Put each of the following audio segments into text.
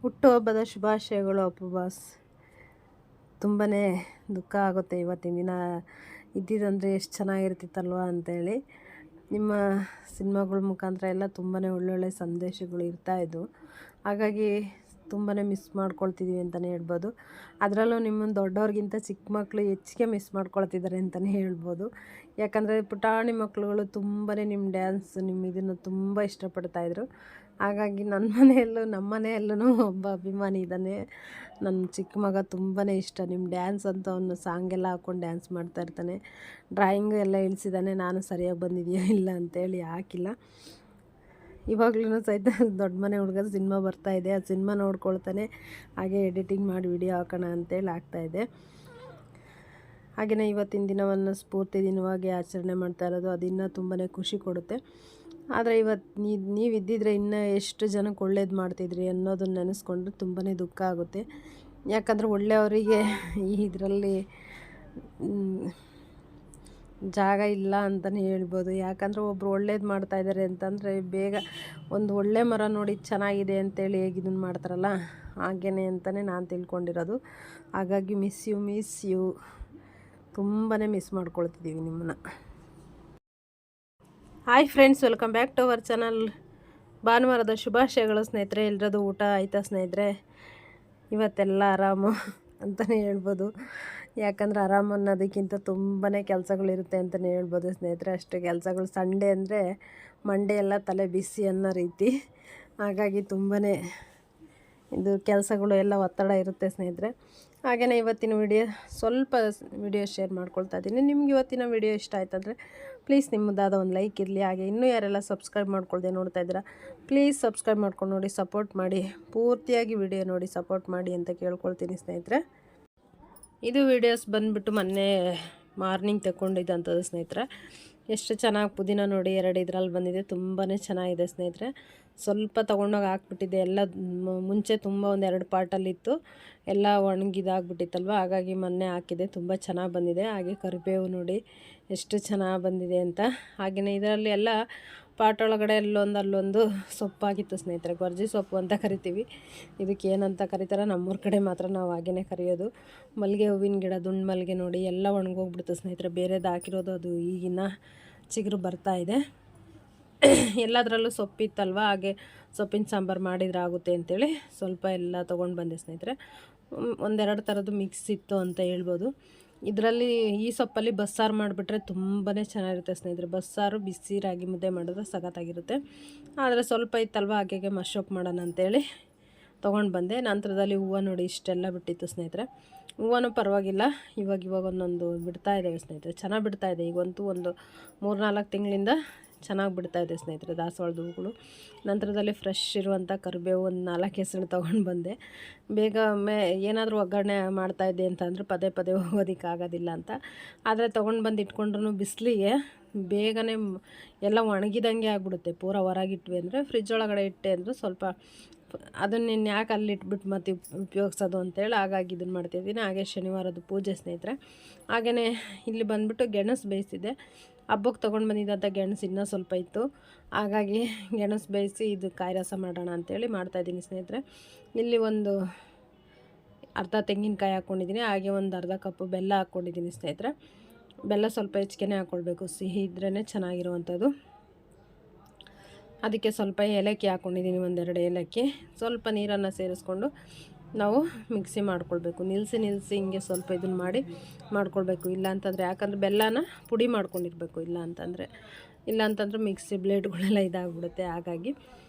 ಹುಟ್ಟುಹಬ್ಬದ ಶುಭಾಶಯಗಳು ಅಪ್ಪು ಬಾಸ್. ತುಂಬಾ ದುಃಖ ಆಗುತ್ತೆ ಇವತ್ತಿನ ದಿನ ಇದ್ದಿದ್ದಂದರೆ ಎಷ್ಟು ಚೆನ್ನಾಗಿರ್ತಿತ್ತಲ್ವ ಅಂತೇಳಿ. ನಿಮ್ಮ ಸಿನಿಮಾಗಳ ಮುಖಾಂತರ ಎಲ್ಲ ತುಂಬಾ ಒಳ್ಳೊಳ್ಳೆ ಸಂದೇಶಗಳು ಇರ್ತಾಯಿದ್ವು. ಹಾಗಾಗಿ ತುಂಬಾ ಮಿಸ್ ಮಾಡ್ಕೊಳ್ತಿದ್ದೀವಿ ಅಂತಲೇ ಹೇಳ್ಬೋದು. ಅದರಲ್ಲೂ ನಿಮ್ಮನ್ನು ದೊಡ್ಡವ್ರಿಗಿಂತ ಚಿಕ್ಕ ಮಕ್ಕಳು ಹೆಚ್ಚಿಗೆ ಮಿಸ್ ಮಾಡ್ಕೊಳ್ತಿದ್ದಾರೆ ಅಂತಲೇ ಹೇಳ್ಬೋದು. ಯಾಕಂದರೆ ಪುಟಾಣಿ ಮಕ್ಕಳುಗಳು ತುಂಬಾ ನಿಮ್ಮ ಡ್ಯಾನ್ಸ್ ನಿಮ್ಮ ಇದನ್ನು ತುಂಬ ಇಷ್ಟಪಡ್ತಾಯಿದ್ರು. ಹಾಗಾಗಿ ನನ್ನ ಮನೆಯಲ್ಲೂ ನಮ್ಮ ಮನೆಯಲ್ಲೂ ಒಬ್ಬ ಅಭಿಮಾನಿ ಇದ್ದಾನೆ. ನನ್ನ ಚಿಕ್ಕ ಮಗ ತುಂಬಾ ಇಷ್ಟ ನಿಮ್ಮ ಡ್ಯಾನ್ಸ್ ಅಂತ. ಅವನು ಸಾಂಗೆಲ್ಲ ಹಾಕ್ಕೊಂಡು ಡ್ಯಾನ್ಸ್ ಮಾಡ್ತಾಯಿರ್ತಾನೆ. ಡ್ರಾಯಿಂಗು ಎಲ್ಲ ಇಳಿಸಿದ್ದಾನೆ. ನಾನು ಸರಿಯಾಗಿ ಬಂದಿದೆಯಾ ಇಲ್ಲ ಅಂತೇಳಿ ಹಾಕಿಲ್ಲ. ಇವಾಗ್ಲೂ ಸಹಿತ ದೊಡ್ಡ ಮನೆ ಹುಡುಗ ಸಿನಿಮಾ ಬರ್ತಾಯಿದೆ, ಆ ಸಿನಿಮಾ ನೋಡ್ಕೊಳ್ತಾನೆ. ಹಾಗೆ ಎಡಿಟಿಂಗ್ ಮಾಡಿ ವಿಡಿಯೋ ಹಾಕೋಣ ಅಂತೇಳಿ ಹಾಕ್ತಾಯಿದ್ದೆ. ಹಾಗೆಯೇ ಇವತ್ತಿನ ದಿನವನ್ನು ಸ್ಫೂರ್ತಿ ದಿನವಾಗಿ ಆಚರಣೆ ಮಾಡ್ತಾ ಇರೋದು ಅದು ಇನ್ನೂ ತುಂಬಾ ಖುಷಿ ಕೊಡುತ್ತೆ. ಆದರೆ ಇವತ್ತು ನೀವು ಇದ್ದಿದ್ರೆ ಇನ್ನೂ ಎಷ್ಟು ಜನಕ್ಕೆ ಒಳ್ಳೇದು ಮಾಡ್ತಿದ್ರಿ ಅನ್ನೋದನ್ನ ನೆನೆಸ್ಕೊಂಡ್ರೆ ತುಂಬಾ ದುಃಖ ಆಗುತ್ತೆ. ಯಾಕಂದರೆ ಒಳ್ಳೆಯವರಿಗೆ ಈ ಇದರಲ್ಲಿ ಜಾಗ ಇಲ್ಲ ಅಂತಲೇ ಹೇಳ್ಬೋದು. ಯಾಕಂದರೆ ಒಬ್ಬರು ಒಳ್ಳೇದು ಮಾಡ್ತಾಯಿದ್ದಾರೆ ಅಂತಂದರೆ ಬೇಗ ಒಂದು ಒಳ್ಳೆ ಮರ ನೋಡಿ ಚೆನ್ನಾಗಿದೆ ಅಂತೇಳಿ ಹೇಗೆ ಇದನ್ನು ಮಾಡ್ತಾರಲ್ಲ ಹಾಗೇ ಅಂತಲೇ ನಾನು ತಿಳ್ಕೊಂಡಿರೋದು. ಹಾಗಾಗಿ ಮಿಸ್ ಯು ತುಂಬಾ ಮಿಸ್ ಮಾಡ್ಕೊಳ್ತಿದ್ದೀವಿ ನಿಮ್ಮನ್ನು. Hi friends, welcome back to our channel. ಭಾನುವಾರದ ಶುಭಾಶಯಗಳು ಸ್ನೇಹಿತರೆ. ಎಲ್ಲರದು ಊಟ ಆಯಿತಾ ಸ್ನೇಹಿತರೆ? ಇವತ್ತೆಲ್ಲ ಆರಾಮು ಅಂತಲೇ ಹೇಳ್ಬೋದು. ಯಾಕಂದರೆ ಆರಾಮು ಅನ್ನೋದಕ್ಕಿಂತ ತುಂಬಾ ಕೆಲಸಗಳಿರುತ್ತೆ ಅಂತಲೇ ಹೇಳ್ಬೋದು ಸ್ನೇಹಿತರೆ. ಅಷ್ಟು ಕೆಲಸಗಳು. ಸಂಡೇ ಅಂದರೆ ಮಂಡೇ ಎಲ್ಲ ತಲೆ ಬಿಸಿ ಅನ್ನೋ ರೀತಿ. ಹಾಗಾಗಿ ತುಂಬಾ ಇದು ಕೆಲಸಗಳು ಎಲ್ಲ ಒತ್ತಡ ಇರುತ್ತೆ ಸ್ನೇಹಿತರೆ. ಹಾಗೆಯೇ ಇವತ್ತಿನ ಸ್ವಲ್ಪ ವಿಡಿಯೋ ಶೇರ್ ಮಾಡ್ಕೊಳ್ತಾ ಇದ್ದೀನಿ. ನಿಮ್ಗೆ ಇವತ್ತಿನ ವಿಡಿಯೋ ಇಷ್ಟ ಆಯ್ತಂದರೆ ಪ್ಲೀಸ್ ನಿಮ್ಮದಾದ ಒಂದು ಲೈಕ್ ಇರಲಿ. ಹಾಗೆ ಇನ್ನೂ ಯಾರೆಲ್ಲ ಸಬ್ಸ್ಕ್ರೈಬ್ ಮಾಡ್ಕೊಳ್ದೆ ನೋಡ್ತಾ ಇದ್ದೀರಾ ಪ್ಲೀಸ್ ಸಬ್ಸ್ಕ್ರೈಬ್ ಮಾಡ್ಕೊಂಡು ನೋಡಿ, ಸಪೋರ್ಟ್ ಮಾಡಿ, ಪೂರ್ತಿಯಾಗಿ ವಿಡಿಯೋ ನೋಡಿ ಸಪೋರ್ಟ್ ಮಾಡಿ ಅಂತ ಕೇಳ್ಕೊಳ್ತೀನಿ ಸ್ನೇಹಿತರೆ. ಇದು ವೀಡಿಯೋಸ್ ಬಂದುಬಿಟ್ಟು ಮೊನ್ನೆ ಮಾರ್ನಿಂಗ್ ತಗೊಂಡಿದ್ದಂಥದ್ದು ಸ್ನೇಹಿತರೆ. ಎಷ್ಟು ಚೆನ್ನಾಗಿ ಪುದೀನ ನೋಡಿ 2 ಇದರಲ್ಲಿ ಬಂದಿದೆ. ತುಂಬಾ ಚೆನ್ನಾಗಿದೆ ಸ್ನೇಹಿತರೆ. ಸ್ವಲ್ಪ ತೊಗೊಂಡೋಗಿ ಹಾಕ್ಬಿಟ್ಟಿದ್ದೆ. ಎಲ್ಲ ಮುಂಚೆ ತುಂಬ ಒಂದು 2 ಪಾರ್ಟಲ್ಲಿತ್ತು, ಎಲ್ಲ ಒಣಗಿದಾಗ್ಬಿಟ್ಟಿತ್ತಲ್ವ. ಹಾಗಾಗಿ ಮೊನ್ನೆ ಹಾಕಿದೆ. ತುಂಬ ಚೆನ್ನಾಗಿ ಬಂದಿದೆ. ಹಾಗೆ ಕರಿಬೇವು ನೋಡಿ ಎಷ್ಟು ಚೆನ್ನಾಗಿ ಬಂದಿದೆ ಅಂತ. ಹಾಗೆಯೇ ಇದರಲ್ಲಿ ಎಲ್ಲ ಪಾಟ್ ಒಳಗಡೆ ಅಲ್ಲೊಂದು ಸೊಪ್ಪಾಗಿತ್ತು ಸ್ನೇಹಿತರೆ. ಗೊರ್ಜಿ ಸೊಪ್ಪು ಅಂತ ಕರಿತೀವಿ. ಇದಕ್ಕೆ ಏನಂತ ಕರೀತಾರೆ ನಮ್ಮೂರ ಕಡೆ ಮಾತ್ರ ನಾವು ಹಾಗೇ ಕರೆಯೋದು. ಮಲ್ಲಿಗೆ ಹೂವಿನ ಗಿಡ, ದುಂಡು ಮಲ್ಲಿಗೆ ನೋಡಿ ಎಲ್ಲ ಒಣಗೋಗ್ಬಿಡ್ತು ಸ್ನೇಹಿತರೆ. ಬೇರೆದು ಹಾಕಿರೋದು ಅದು ಈಗಿನ ಚಿಗುರು ಬರ್ತಾಯಿದೆ. ಎಲ್ಲದರಲ್ಲೂ ಸೊಪ್ಪಿತ್ತಲ್ವ, ಹಾಗೆ ಸೊಪ್ಪಿನ ಸಾಂಬಾರು ಮಾಡಿದ್ರೆ ಆಗುತ್ತೆ ಅಂಥೇಳಿ ಸ್ವಲ್ಪ ಎಲ್ಲ ತೊಗೊಂಡು ಬಂದೆ ಸ್ನೇಹಿತರೆ. 1-2 ಥರದ್ದು ಮಿಕ್ಸ್ ಇತ್ತು ಅಂತ ಹೇಳ್ಬೋದು. ಇದರಲ್ಲಿ ಈ ಸೊಪ್ಪಲ್ಲಿ ಬಸ್ಸಾರು ಮಾಡಿಬಿಟ್ರೆ ತುಂಬಾ ಚೆನ್ನಾಗಿರುತ್ತೆ ಸ್ನೇಹಿತರೆ. ಬಸ್ಸಾರು ಬಿಸಿ ರಾಗಿ ಮುದ್ದೆ ಮಾಡಿದ್ರೆ ಸಖತ್ತಾಗಿರುತ್ತೆ. ಆದರೆ ಸ್ವಲ್ಪ ಇತ್ತಲ್ವ, ಹಾಗೆ ಮಶಪ್ ಮಾಡೋಣ ಅಂತೇಳಿ ತೊಗೊಂಡು ಬಂದೆ. ನಂತರದಲ್ಲಿ ಹೂವು ನೋಡಿ ಇಷ್ಟೆಲ್ಲ ಬಿಟ್ಟಿತ್ತು ಸ್ನೇಹಿತರೆ. ಹೂವನೂ ಪರವಾಗಿಲ್ಲ, ಇವಾಗ ಒಂದೊಂದು ಬಿಡ್ತಾ ಇದ್ದಾವೆ ಸ್ನೇಹಿತರೆ. ಚೆನ್ನಾಗಿ ಬಿಡ್ತಾಯಿದೆ. ಈಗಂತೂ ಒಂದು 3-4 ತಿಂಗಳಿಂದ ಚೆನ್ನಾಗಿ ಬಿಡ್ತಾಯಿದೆ ಸ್ನೇಹಿತರೆ ದಾಸವಾಳದ ಹೂಗಳು. ನಂತರದಲ್ಲಿ ಫ್ರೆಶ್ ಇರುವಂಥ ಕರಿಬೇವು ಒಂದು 4 ಹೆಸರು ತೊಗೊಂಡು ಬಂದೆ. ಬೇಗ ಏನಾದರೂ ಒಗ್ಗರಣೆ ಮಾಡ್ತಾಯಿದ್ದೆ ಅಂತಂದರೆ ಪದೇ ಹೋಗೋದಕ್ಕಾಗೋದಿಲ್ಲ ಅಂತ. ಆದರೆ ತೊಗೊಂಡು ಬಂದು ಇಟ್ಕೊಂಡ್ರೂ ಬಿಸಿಲಿಗೆ ಬೇಗನೆ ಎಲ್ಲ ಒಣಗಿದಂಗೆ ಆಗಿಬಿಡುತ್ತೆ. ಪೂರ ಹೊರಗಿಟ್ವಿ ಅಂದರೆ ಫ್ರಿಜ್ ಒಳಗಡೆ ಇಟ್ಟೆ ಅಂದರೆ ಸ್ವಲ್ಪ ಅದನ್ನು ಯಾಕೆ ಅಲ್ಲಿ ಇಟ್ಬಿಟ್ಟು ಮತ್ತೆ ಉಪಯೋಗಿಸೋದು ಅಂತೇಳಿ ಹಾಗಾಗಿ ಇದನ್ನು ಮಾಡ್ತಿದ್ದೀನಿ. ಹಾಗೆ ಶನಿವಾರದ ಪೂಜೆ ಸ್ನೇಹಿತರೆ. ಹಾಗೆಯೇ ಇಲ್ಲಿ ಬಂದುಬಿಟ್ಟು ಗೆಣಸು ಬೇಯಿಸಿದೆ. ಹಬ್ಬಕ್ಕೆ ತೊಗೊಂಡು ಬಂದಿದ್ದಂಥ ಗೆಣಸು ಇನ್ನೂ ಸ್ವಲ್ಪ ಇತ್ತು. ಹಾಗಾಗಿ ಗೆಣಸು ಬೇಯಿಸಿ ಇದು ಕಾಯಿ ರಸ ಮಾಡೋಣ ಅಂತೇಳಿ ಮಾಡ್ತಾಯಿದ್ದೀನಿ ಸ್ನೇಹಿತರೆ. ಇಲ್ಲಿ ಒಂದು ಅರ್ಧ ತೆಂಗಿನಕಾಯಿ ಹಾಕ್ಕೊಂಡಿದ್ದೀನಿ. ಹಾಗೆ ಒಂದು ಅರ್ಧ ಕಪ್ಪು ಬೆಲ್ಲ ಹಾಕ್ಕೊಂಡಿದ್ದೀನಿ ಸ್ನೇಹಿತರೆ. ಬೆಲ್ಲ ಸ್ವಲ್ಪ ಹೆಚ್ಚಿಗೆ ಹಾಕ್ಕೊಳ್ಬೇಕು, ಸಿಹಿ ಇದ್ರೇ ಚೆನ್ನಾಗಿರುವಂಥದ್ದು. ಅದಕ್ಕೆ ಸ್ವಲ್ಪ ಏಲಕ್ಕಿ ಹಾಕ್ಕೊಂಡಿದ್ದೀನಿ, 1-2 ಏಲಕ್ಕಿ. ಸ್ವಲ್ಪ ನೀರನ್ನು ಸೇರಿಸ್ಕೊಂಡು ನಾವು ಮಿಕ್ಸಿ ಮಾಡ್ಕೊಳ್ಬೇಕು. ನಿಲ್ಲಿಸಿ ಹಿಂಗೆ ಸ್ವಲ್ಪ ಇದನ್ನು ಮಾಡಿ ಮಾಡ್ಕೊಳ್ಬೇಕು. ಇಲ್ಲ ಅಂತಂದರೆ ಯಾಕಂದರೆ ಬೆಲ್ಲನ ಪುಡಿ ಮಾಡ್ಕೊಂಡಿರ್ಬೇಕು. ಇಲ್ಲ ಅಂತಂದರೆ ಮಿಕ್ಸಿ ಬ್ಲೇಡ್ಗಳೆಲ್ಲ ಇದಾಗ್ಬಿಡುತ್ತೆ. ಹಾಗಾಗಿ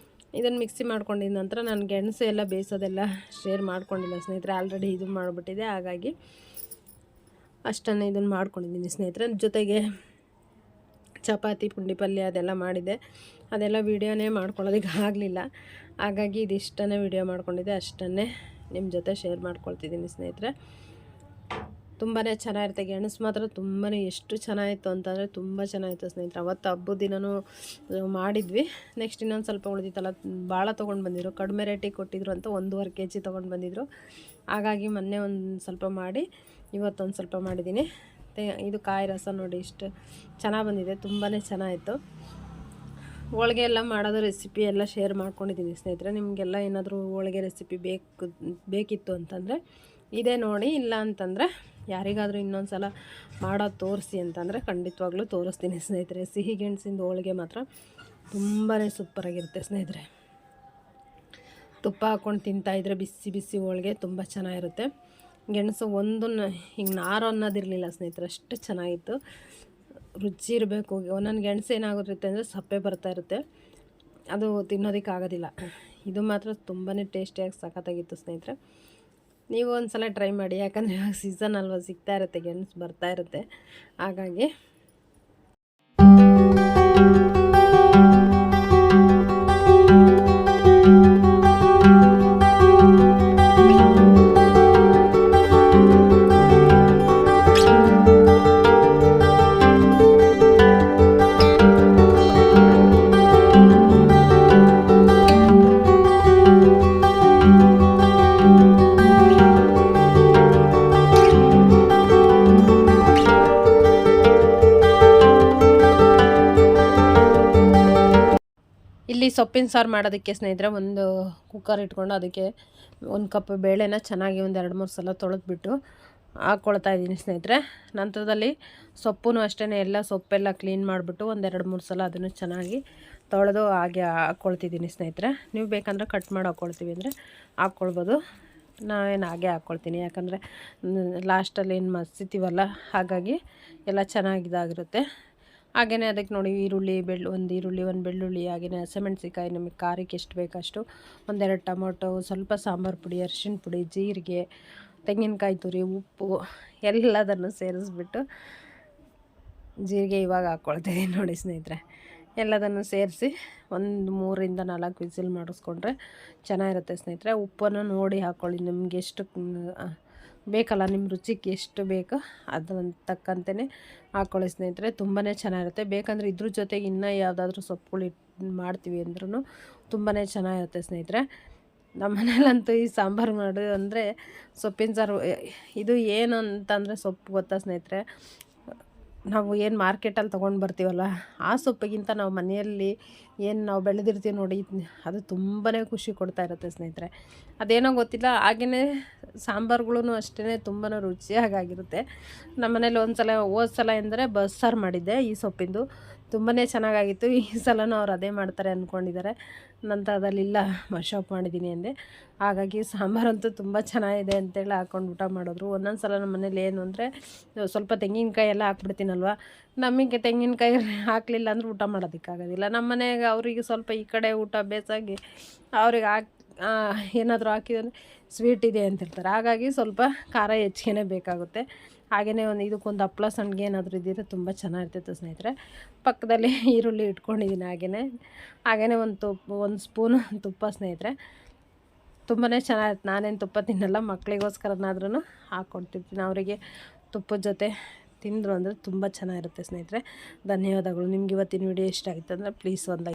ಇದನ್ನು ಮಿಕ್ಸಿ ಮಾಡ್ಕೊಂಡಿದ್ದ ನಂತರ ನಾನು ಗೆಣಸು ಎಲ್ಲ ಬೇಯಿಸೋದೆಲ್ಲ ಶೇರ್ ಮಾಡ್ಕೊಂಡಿಲ್ಲ ಸ್ನೇಹಿತರೆ. ಆಲ್ರೆಡಿ ಇದು ಮಾಡಿಬಿಟ್ಟಿದೆ. ಹಾಗಾಗಿ ಅಷ್ಟನ್ನು ಇದನ್ನು ಮಾಡ್ಕೊಂಡಿದ್ದೀನಿ ಸ್ನೇಹಿತರೆ. ಜೊತೆಗೆ ಚಪಾತಿ, ಪುಂಡಿ ಪಲ್ಯ ಅದೆಲ್ಲ ಮಾಡಿದೆ. ಅದೆಲ್ಲ ವೀಡಿಯೋನೇ ಮಾಡ್ಕೊಳ್ಳೋದಕ್ಕೆ ಆಗಲಿಲ್ಲ. ಹಾಗಾಗಿ ಇದಿಷ್ಟನ್ನೇ ವೀಡಿಯೋ ಮಾಡ್ಕೊಂಡಿದ್ದೆ, ಅಷ್ಟನ್ನೇ ನಿಮ್ಮ ಜೊತೆ ಶೇರ್ ಮಾಡ್ಕೊಳ್ತಿದ್ದೀನಿ ಸ್ನೇಹಿತರೆ. ತುಂಬಾ ಚೆನ್ನಾಗಿರುತ್ತೆ. ಗೆಣಸು ಮಾತ್ರ ತುಂಬಾ ಎಷ್ಟು ಚೆನ್ನಾಗಿತ್ತು ಅಂತಂದರೆ ತುಂಬ ಚೆನ್ನಾಗಿತ್ತು ಸ್ನೇಹಿತರೆ. ಅವತ್ತು ಹಬ್ಬದ ದಿನವೂ ಮಾಡಿದ್ವಿ. ನೆಕ್ಸ್ಟ್ ಇನ್ನೊಂದು ಸ್ವಲ್ಪ ಉಳಿದಿತ್ತಲ್ಲ, ಭಾಳ ತೊಗೊಂಡು ಬಂದಿದ್ರು. ಕಡಿಮೆ ರೇಟಿಗೆ ಕೊಟ್ಟಿದ್ರು ಅಂತ 1.5 kg ತೊಗೊಂಡು ಬಂದಿದ್ರು. ಹಾಗಾಗಿ ಮೊನ್ನೆ ಒಂದು ಸ್ವಲ್ಪ ಮಾಡಿ ಇವತ್ತೊಂದು ಸ್ವಲ್ಪ ಮಾಡಿದ್ದೀನಿ. ಇದು ಕಾಯಿ ರಸ ನೋಡಿ ಇಷ್ಟು ಚೆನ್ನಾಗಿ ಬಂದಿದೆ. ತುಂಬಾ ಚೆನ್ನಾಗಿತ್ತು. ಹೋಳಿಗೆ ಎಲ್ಲ ಮಾಡೋದು ರೆಸಿಪಿ ಎಲ್ಲ ಶೇರ್ ಮಾಡ್ಕೊಂಡಿದ್ದೀನಿ ಸ್ನೇಹಿತರೆ. ನಿಮಗೆಲ್ಲ ಏನಾದರೂ ಹೋಳಿಗೆ ರೆಸಿಪಿ ಬೇಕಿತ್ತು ಅಂತಂದರೆ ಇದೇ ನೋಡಿ, ಇಲ್ಲ ಅಂತಂದರೆ ಯಾರಿಗಾದರೂ ಇನ್ನೊಂದು ಸಲ ಮಾಡೋದು ತೋರಿಸಿ ಅಂತಂದರೆ ಖಂಡಿತವಾಗ್ಲೂ ತೋರಿಸ್ತೀನಿ ಸ್ನೇಹಿತರೆ. ಸಿಹಿ ಗೆಣಸಿಂದ ಹೋಳಿಗೆ ಮಾತ್ರ ತುಂಬಾ ಸೂಪರಾಗಿರುತ್ತೆ ಸ್ನೇಹಿತರೆ. ತುಪ್ಪ ಹಾಕ್ಕೊಂಡು ತಿಂತಾಯಿದ್ರೆ ಬಿಸಿ ಬಿಸಿ ಹೋಳಿಗೆ ತುಂಬ ಚೆನ್ನಾಗಿರುತ್ತೆ. ಗೆಣಸು ಒಂದನ್ನು ಹಿಂಗೆ ನಾರು ಅನ್ನೋದಿರಲಿಲ್ಲ ಸ್ನೇಹಿತರೆ, ಅಷ್ಟು ಚೆನ್ನಾಗಿತ್ತು, ರುಚಿ ಇರಬೇಕು. ಒಂದೊಂದು ಗೆಣಸು ಏನಾಗಿರುತ್ತೆ ಅಂದರೆ ಸಪ್ಪೆ ಬರ್ತಾ ಇರುತ್ತೆ, ಅದು ತಿನ್ನೋದಕ್ಕಾಗೋದಿಲ್ಲ. ಇದು ಮಾತ್ರ ತುಂಬಾ ಟೇಸ್ಟಿಯಾಗಿ ಸಖತ್ತಾಗಿತ್ತು ಸ್ನೇಹಿತರೆ. ನೀವು ಒಂದು ಸಲ ಟ್ರೈ ಮಾಡಿ, ಯಾಕಂದರೆ ಇವಾಗ ಸೀಸನ್ ಅಲ್ವಾ, ಸಿಗ್ತಾ ಇರುತ್ತೆ, ಗೆಣಸು ಬರ್ತಾ ಇರುತ್ತೆ. ಹಾಗಾಗಿ ಇಲ್ಲಿ ಸೊಪ್ಪಿನ ಸಾರು ಮಾಡೋದಕ್ಕೆ ಸ್ನೇಹಿತರೆ ಒಂದು ಕುಕ್ಕರ್ ಇಟ್ಕೊಂಡು ಅದಕ್ಕೆ 1 ಕಪ್ ಬೇಳೆನ ಚೆನ್ನಾಗಿ ಒಂದು 2-3 ಸಲ ತೊಳೆದ್ಬಿಟ್ಟು ಹಾಕ್ಕೊಳ್ತಾ ಇದ್ದೀನಿ ಸ್ನೇಹಿತರೆ. ನಂತರದಲ್ಲಿ ಸೊಪ್ಪು ಅಷ್ಟೇ ಎಲ್ಲ ಸೊಪ್ಪೆಲ್ಲ ಕ್ಲೀನ್ ಮಾಡಿಬಿಟ್ಟು ಒಂದು 2-3 ಸಲ ಅದನ್ನು ಚೆನ್ನಾಗಿ ತೊಳೆದು ಹಾಗೆ ಹಾಕ್ಕೊಳ್ತಿದ್ದೀನಿ ಸ್ನೇಹಿತರೆ. ನೀವು ಬೇಕಂದರೆ ಕಟ್ ಮಾಡಿ ಹಾಕ್ಕೊಳ್ತೀವಿ ಅಂದರೆ ಹಾಕ್ಕೊಳ್ಬೋದು. ನಾವೇನು ಹಾಗೆ ಹಾಕ್ಕೊಳ್ತೀನಿ, ಯಾಕಂದರೆ ಲಾಸ್ಟಲ್ಲಿ ಏನು ಮಸಿತೀವಲ್ಲ, ಹಾಗಾಗಿ ಎಲ್ಲ ಚೆನ್ನಾಗಿದಾಗಿರುತ್ತೆ. ಹಾಗೆಯೇ ಅದಕ್ಕೆ ನೋಡಿ ಒಂದು ಈರುಳ್ಳಿ, ಒಂದು ಬೆಳ್ಳುಳ್ಳಿ, ಹಾಗೆಯೇ ಹಸಿಮೆಣ್ಸಿಕಾಯಿ, ನಮಗೆ ಖಾರಕ್ಕೆ ಎಷ್ಟು ಬೇಕಷ್ಟು, 1-2 ಟೊಮೊಟೊ, ಸ್ವಲ್ಪ ಸಾಂಬಾರು ಪುಡಿ, ಅರಿಶಿಣ ಪುಡಿ, ಜೀರಿಗೆ, ತೆಂಗಿನಕಾಯಿ ತುರಿ, ಉಪ್ಪು ಎಲ್ಲದನ್ನು ಸೇರಿಸ್ಬಿಟ್ಟು, ಜೀರಿಗೆ ಇವಾಗ ಹಾಕ್ಕೊಳ್ತಿದ್ದೀನಿ ನೋಡಿ ಸ್ನೇಹಿತರೆ. ಎಲ್ಲದನ್ನು ಸೇರಿಸಿ ಒಂದು 3-4 ವಿಸಿಲ್ ಮಾಡಿಸ್ಕೊಂಡ್ರೆ ಚೆನ್ನಾಗಿರುತ್ತೆ ಸ್ನೇಹಿತರೆ. ಉಪ್ಪನ್ನು ನೋಡಿ ಹಾಕ್ಕೊಳ್ಳಿ, ನಿಮ್ಗೆ ಎಷ್ಟು ಬೇಕಲ್ಲ, ನಿಮ್ಮ ರುಚಿಗೆ ಎಷ್ಟು ಬೇಕೋ ಅದರ ತಕ್ಕಂತೆಯೇ ಹಾಕ್ಕೊಳ್ಳಿ ಸ್ನೇಹಿತರೆ. ತುಂಬಾ ಚೆನ್ನಾಗಿರುತ್ತೆ. ಬೇಕಂದರೆ ಇದ್ರ ಜೊತೆಗೆ ಇನ್ನೂ ಯಾವುದಾದ್ರೂ ಸೊಪ್ಪುಗಳು ಮಾಡ್ತೀವಿ ಅಂದ್ರೂ ತುಂಬಾ ಚೆನ್ನಾಗಿರುತ್ತೆ ಸ್ನೇಹಿತರೆ. ನಮ್ಮ ಮನೇಲಂತೂ ಈ ಸಾಂಬಾರು ಮಾಡೋದು ಅಂದರೆ ಸೊಪ್ಪಿನ ಸಾರು. ಇದು ಏನು ಅಂತಂದರೆ ಸೊಪ್ಪು ಗೊತ್ತಾ ಸ್ನೇಹಿತರೆ, ನಾವು ಏನು ಮಾರ್ಕೆಟಲ್ಲಿ ತೊಗೊಂಡು ಬರ್ತೀವಲ್ಲ, ಆ ಸೊಪ್ಪಿಗಿಂತ ನಾವು ಮನೆಯಲ್ಲಿ ಏನು ನಾವು ಬೆಳೆದಿರ್ತೀವಿ ನೋಡಿ, ಅದು ತುಂಬಾ ಖುಷಿ ಕೊಡ್ತಾ ಇರುತ್ತೆ ಸ್ನೇಹಿತರೆ. ಅದೇನೋ ಗೊತ್ತಿಲ್ಲ, ಹಾಗೆಯೇ ಸಾಂಬಾರುಗಳೂ ಅಷ್ಟೇ ತುಂಬಾ ರುಚಿಯಾಗಿರುತ್ತೆ. ನಮ್ಮ ಮನೇಲಿ ಹೋದ ಸಲ ಎಂದರೆ ಬಸ್ಸಾರು ಮಾಡಿದ್ದೆ ಈ ಸೊಪ್ಪಿಂದು, ತುಂಬಾ ಚೆನ್ನಾಗಾಗಿತ್ತು. ಈ ಸಲನೂ ಅವ್ರು ಅದೇ ಮಾಡ್ತಾರೆ ಅಂದ್ಕೊಂಡಿದ್ದಾರೆ. ನಂತರದಲ್ಲಿ ಇಲ್ಲ ಮಶಾಪ್ ಮಾಡಿದ್ದೀನಿ ಅಂದೆ. ಹಾಗಾಗಿ ಸಾಂಬಾರಂತೂ ತುಂಬ ಚೆನ್ನಾಗಿದೆ ಅಂತೇಳಿ ಹಾಕ್ಕೊಂಡು ಊಟ ಮಾಡಿದ್ರು. ಒಂದೊಂದು ಸಲ ನಮ್ಮ ಮನೇಲಿ ಏನು ಅಂದರೆ ಸ್ವಲ್ಪ ತೆಂಗಿನಕಾಯಿ ಎಲ್ಲ ಹಾಕ್ಬಿಡ್ತೀನಲ್ವ, ನಮಗೆ ತೆಂಗಿನಕಾಯಿ ಹಾಕಲಿಲ್ಲ ಅಂದ್ರೆ ಊಟ ಮಾಡೋದಕ್ಕಾಗೋದಿಲ್ಲ. ನಮ್ಮ ಮನೆಗೆ ಅವರಿಗೆ ಸ್ವಲ್ಪ ಈ ಕಡೆ ಊಟ ಬೇಸಾಗಿ ಅವ್ರಿಗೆ ಏನಾದರೂ ಹಾಕಿದರೆ ಸ್ವೀಟ್ ಇದೆ ಅಂತಿರ್ತಾರೆ. ಹಾಗಾಗಿ ಸ್ವಲ್ಪ ಖಾರ ಹೆಚ್ಚಿಗೆ ಬೇಕಾಗುತ್ತೆ. ಹಾಗೆಯೇ ಇದಕ್ಕೊಂದು ಹಪ್ಪಳ ಸಂಡಿಗೆ ಏನಾದರೂ ಇದ್ದಿದ್ರೆ ತುಂಬ ಚೆನ್ನಾಗಿರ್ತಿತ್ತು ಸ್ನೇಹಿತರೆ. ಪಕ್ಕದಲ್ಲಿ ಈರುಳ್ಳಿ ಇಟ್ಕೊಂಡಿದ್ದೀನಿ. ಹಾಗೆಯೇ ಒಂದು ಸ್ಪೂನು ತುಪ್ಪ ಸ್ನೇಹಿತರೆ, ತುಂಬಾ ಚೆನ್ನಾಗಿರುತ್ತೆ. ನಾನೇನು ತುಪ್ಪ ತಿನ್ನಲ್ಲ, ಮಕ್ಕಳಿಗೋಸ್ಕರನಾದ್ರೂ ಹಾಕ್ಕೊಡ್ತಿರ್ತೀನಿ. ಅವರಿಗೆ ತುಪ್ಪದ ಜೊತೆ ತಿಂದರು ಅಂದರೆ ತುಂಬ ಚೆನ್ನಾಗಿರುತ್ತೆ ಸ್ನೇಹಿತರೆ. ಧನ್ಯವಾದಗಳು. ನಿಮ್ಗೆ ಇವತ್ತಿನ ವಿಡಿಯೋ ಇಷ್ಟ ಆಗಿತ್ತು ಅಂದರೆ ಪ್ಲೀಸ್ ಒಂದು